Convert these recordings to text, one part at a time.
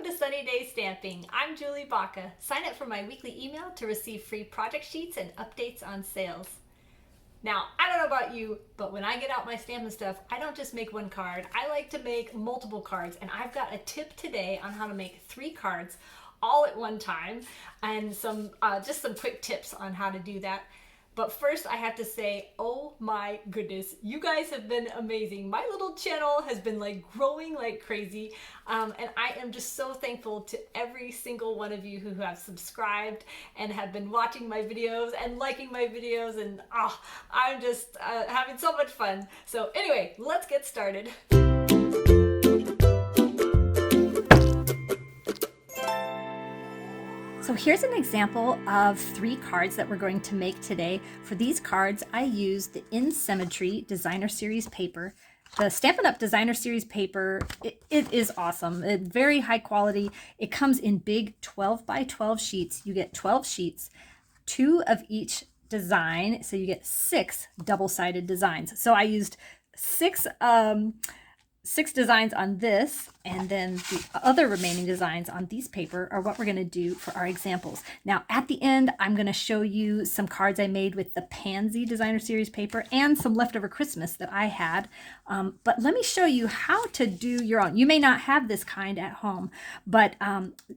to Sunny Day Stamping. I'm Julie Baca. Sign up for my weekly email to receive free project sheets and updates on sales. Now, I don't know about you, but when I get out my stamping stuff, I don't just make one card. I like to make multiple cards, and I've got a tip today on how to make 3 cards all at one time, and some just some quick tips on how to do that. But first, I have to say, oh my goodness, you guys have been amazing. My little channel has been like growing like crazy. And I am just so thankful to every single one of you who have subscribed and have been watching my videos and liking my videos. And I'm just having so much fun. So anyway, let's get started. So here's an example of 3 cards that we're going to make today. For these cards, I used the In Symmetry Designer Series paper. The Stampin' Up! Designer Series paper, it is awesome. It's very high quality. It comes in big 12 by 12 sheets. You get 12 sheets, 2 of each design. So you get 6 double-sided designs. So I used 6 designs on this, and then the other remaining designs on these paper are what we're going to do for our examples. Now at the end, I'm going to show you some cards I made with the Pansy Designer Series paper and some leftover Christmas that I had. But let me show you how to do your own. You may not have this kind at home, but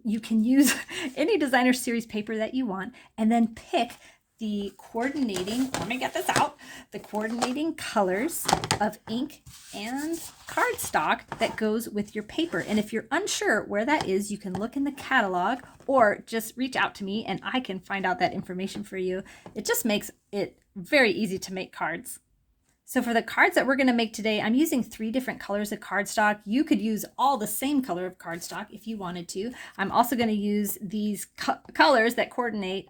you can use any Designer Series paper that you want, and then pick the coordinating, let me get this out, the coordinating colors of ink and cardstock that goes with your paper. And if you're unsure where that is, you can look in the catalog or just reach out to me and I can find out that information for you. It just makes it very easy to make cards. So for the cards that we're going to make today, I'm using 3 different colors of cardstock. You could use all the same color of cardstock if you wanted to. I'm also going to use these colors that coordinate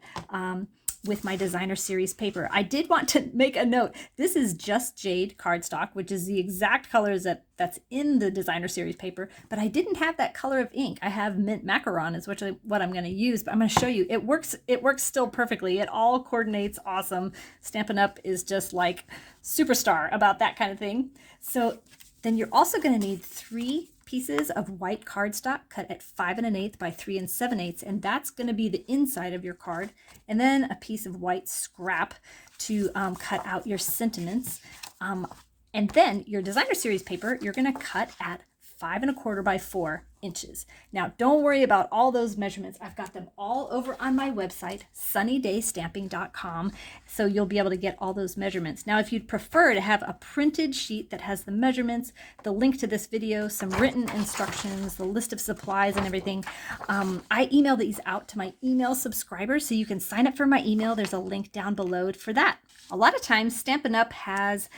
with my Designer Series paper. I did want to make a note. This is just jade cardstock, which is the exact colors that's in the Designer Series paper, but I didn't have that color of ink. I have mint macaron is what I'm going to use, but I'm going to show you. It works still perfectly. It all coordinates awesome. Stampin' Up! Is just like superstar about that kind of thing. So then you're also going to need 3 pieces of white cardstock cut at 5 1/8 by 3 7/8, and that's going to be the inside of your card. And then a piece of white scrap to cut out your sentiments. And then your Designer Series paper, you're going to cut at 5 1/4 by 4 inches. Now, don't worry about all those measurements. I've got them all over on my website, sunnydaystamping.com, so you'll be able to get all those measurements. Now, if you'd prefer to have a printed sheet that has the measurements, the link to this video, some written instructions, the list of supplies and everything, I email these out to my email subscribers, so you can sign up for my email. There's a link down below for that. A lot of times, Stampin' Up! Has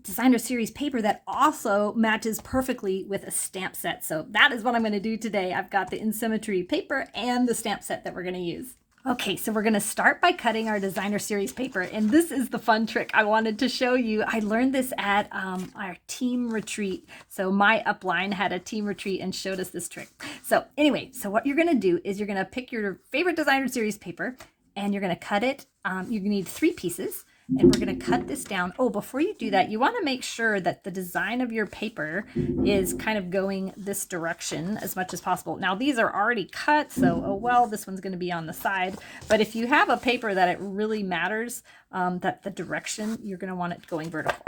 Designer Series paper that also matches perfectly with a stamp set. So that is what I'm going to do today. I've got the In Symmetry paper and the stamp set that we're going to use. Okay, so we're going to start by cutting our Designer Series paper, and this is the fun trick I wanted to show you. I learned this at our team retreat. So my upline had a team retreat and showed us this trick. So anyway, so what you're going to do is you're going to pick your favorite Designer Series paper, and you're going to cut it. You need 3 pieces. And we're going to cut this down. Oh, before you do that, you want to make sure that the design of your paper is kind of going this direction as much as possible. Now, these are already cut, so, oh well, this one's going to be on the side. But if you have a paper that it really matters, that the direction, you're going to want it going vertical.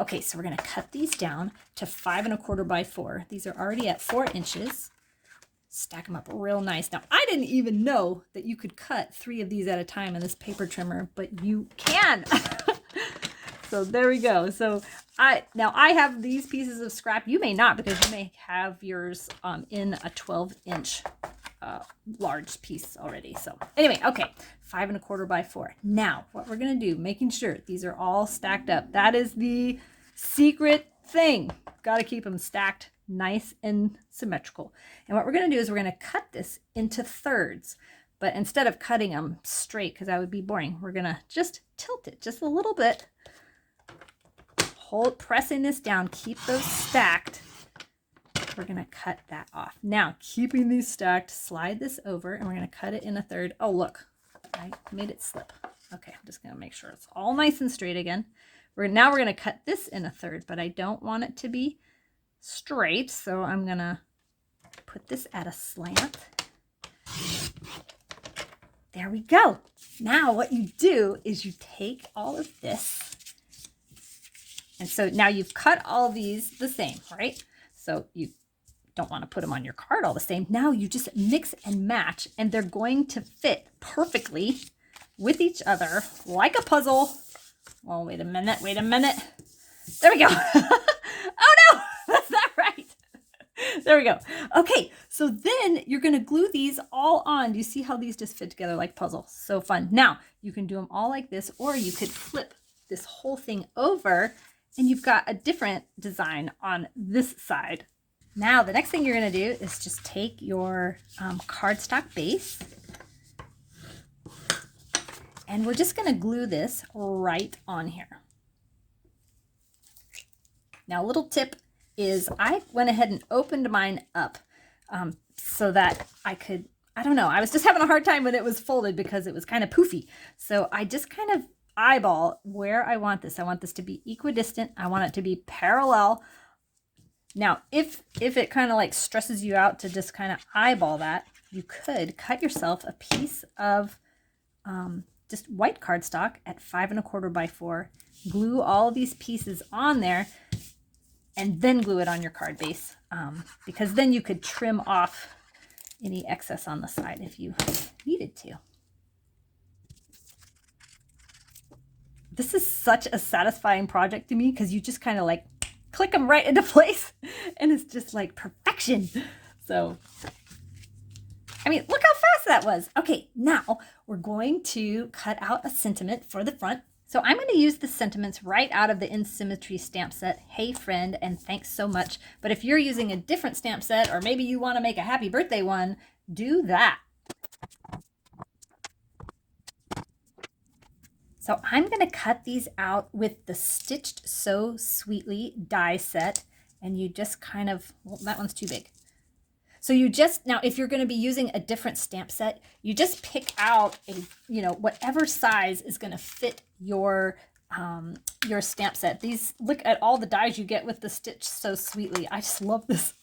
Okay, so we're going to cut these down to 5 1/4 by 4. These are already at 4 inches. Stack them up real nice. Now, I didn't even know that you could cut 3 of these at a time in this paper trimmer, but you can. So there we go. So I have these pieces of scrap. You may not, because you may have yours in a 12-inch large piece already. So anyway, okay, 5 1/4 by 4. Now, what we're going to do, making sure these are all stacked up. That is the secret thing. Got to keep them stacked nice and symmetrical. And what we're going to do is we're going to cut this into thirds, but instead of cutting them straight, because that would be boring, we're going to just tilt it just a little bit, pressing this down, keep those stacked. We're going to cut that off. Now, keeping these stacked, slide this over, and we're going to cut it in a third. Oh, look, I made it slip. Okay, I'm just going to make sure it's all nice and straight again. Now we're going to cut this in a third, but I don't want it to be straight, so I'm gonna Put this at a slant. There we go. Now what you do is you take all of this. And so now you've cut all these the same, right? So you don't want to put them on your card all the same. Now you just mix and match, and they're going to fit perfectly with each other like a puzzle. Oh, wait a minute. There we go. Oh no, that's not right. There we go. Okay, so then you're going to glue these all on. Do you see how these just fit together like puzzles? So fun. Now, you can do them all like this, or you could flip this whole thing over, and you've got a different design on this side. Now, the next thing you're going to do is just take your cardstock base, and we're just going to glue this right on here. Now, a little tip is I went ahead and opened mine up so that I could, I don't know, I was just having a hard time when it was folded because it was kind of poofy. So I just kind of eyeball where I want this. I want this to be equidistant. I want it to be parallel. Now, if it kind of like stresses you out to just kind of eyeball that, you could cut yourself a piece of just white cardstock at 5 1/4 by 4, glue all these pieces on there, and then glue it on your card base, because then you could trim off any excess on the side if you needed to. This is such a satisfying project to me because you just kind of like click them right into place, and it's just like perfection. So, I mean, look how fast that was. Okay, now we're going to cut out a sentiment for the front. So I'm going to use the sentiments right out of the In Symmetry stamp set. Hey friend, and thanks so much. But if you're using a different stamp set, or maybe you want to make a happy birthday one, do that. So I'm going to cut these out with the Stitched So Sweetly die set. And you just kind of, well, that one's too big. So you just, now if you're going to be using a different stamp set, you just pick out a, whatever size is going to fit your stamp set. These, look at all the dies you get with the Stitch So Sweetly. I just love this.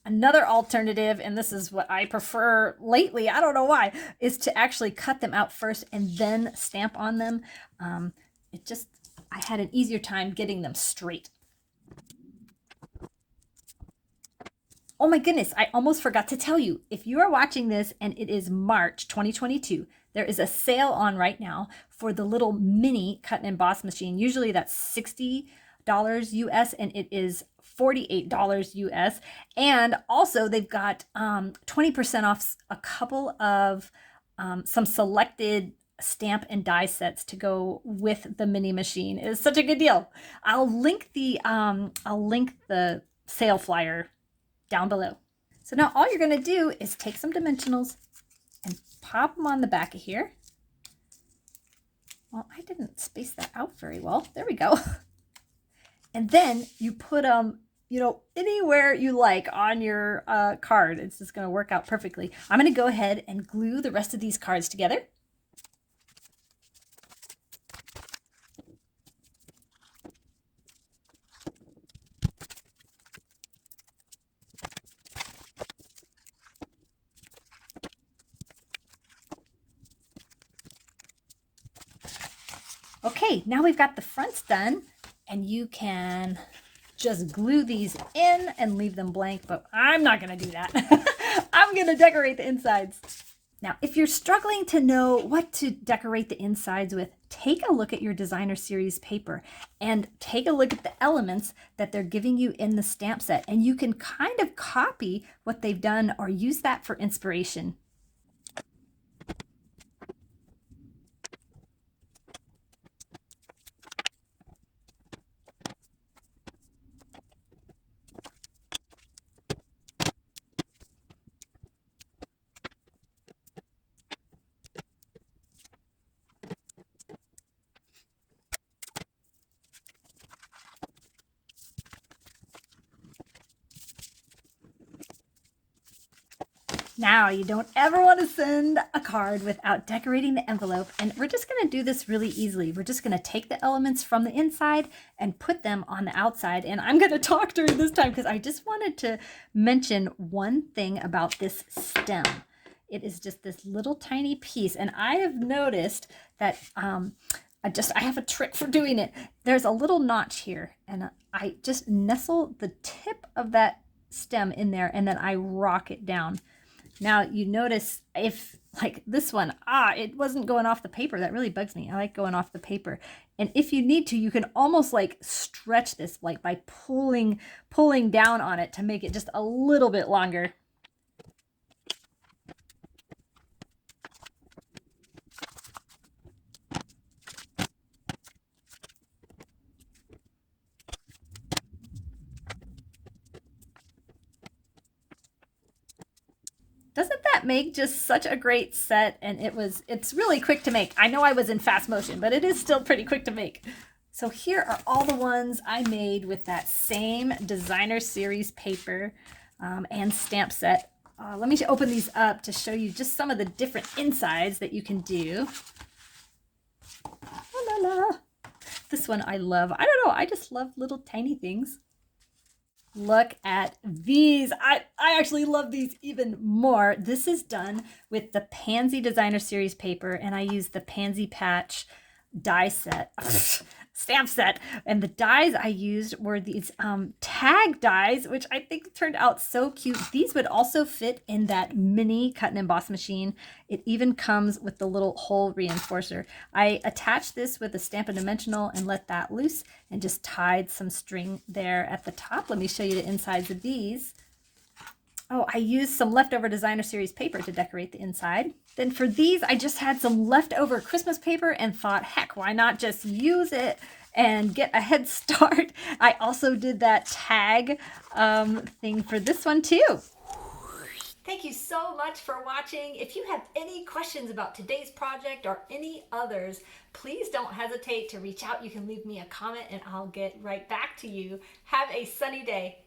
Another alternative, and this is what I prefer lately, I don't know why, is to actually cut them out first and then stamp on them. I had an easier time getting them straight. Oh my goodness, I almost forgot to tell you, if you are watching this and it is March 2022, there is a sale on right now for the little mini cut and emboss machine. Usually that's $60 US, and it is $48 US. And also they've got 20% off a couple of some selected stamp and die sets to go with the mini machine. It is such a good deal. I'll link the sale flyer down below. So now all you're going to do is take some dimensionals and pop them on the back of here. Well, I didn't space that out very well. There we go. And then you put them, anywhere you like on your card. It's just going to work out perfectly. I'm going to go ahead and glue the rest of these cards together. Okay, now we've got the fronts done, and you can just glue these in and leave them blank, but I'm not going to do that. I'm going to decorate the insides. Now, if you're struggling to know what to decorate the insides with, take a look at your designer series paper and take a look at the elements that they're giving you in the stamp set, and you can kind of copy what they've done or use that for inspiration. Now, you don't ever want to send a card without decorating the envelope, and we're just going to do this really easily. We're just going to take the elements from the inside and put them on the outside, and I'm going to talk during this time because I just wanted to mention one thing about this stem. It is just this little tiny piece, and I have noticed that I have a trick for doing it. There's a little notch here, and I just nestle the tip of that stem in there, and then I rock it down. Now you notice if like this one, it wasn't going off the paper. That really bugs me. I like going off the paper. And if you need to, you can almost like stretch this like by pulling down on it to make it just a little bit longer. Doesn't that make just such a great set? And it's really quick to make. I know I was in fast motion, but it is still pretty quick to make. So here are all the ones I made with that same designer series paper and stamp set. Let me open these up to show you just some of the different insides that you can do. La, la, la. This one I love. I don't know, I just love little tiny things. Look at these. I actually love these even more. This is done with the Pansy Designer Series paper, and I use the Pansy Patch die set, stamp set. And the dies I used were these tag dies, which I think turned out so cute. These would also fit in that mini cut and emboss machine. It even comes with the little hole reinforcer. I attached this with a Stampin' Dimensional and let that loose and just tied some string there at the top. Let me show you the insides of these. Oh, I used some leftover designer series paper to decorate the inside. Then for these, I just had some leftover Christmas paper and thought, heck, why not just use it and get a head start? I also did that tag thing for this one too. Thank you so much for watching. If you have any questions about today's project or any others, please don't hesitate to reach out. You can leave me a comment and I'll get right back to you. Have a sunny day.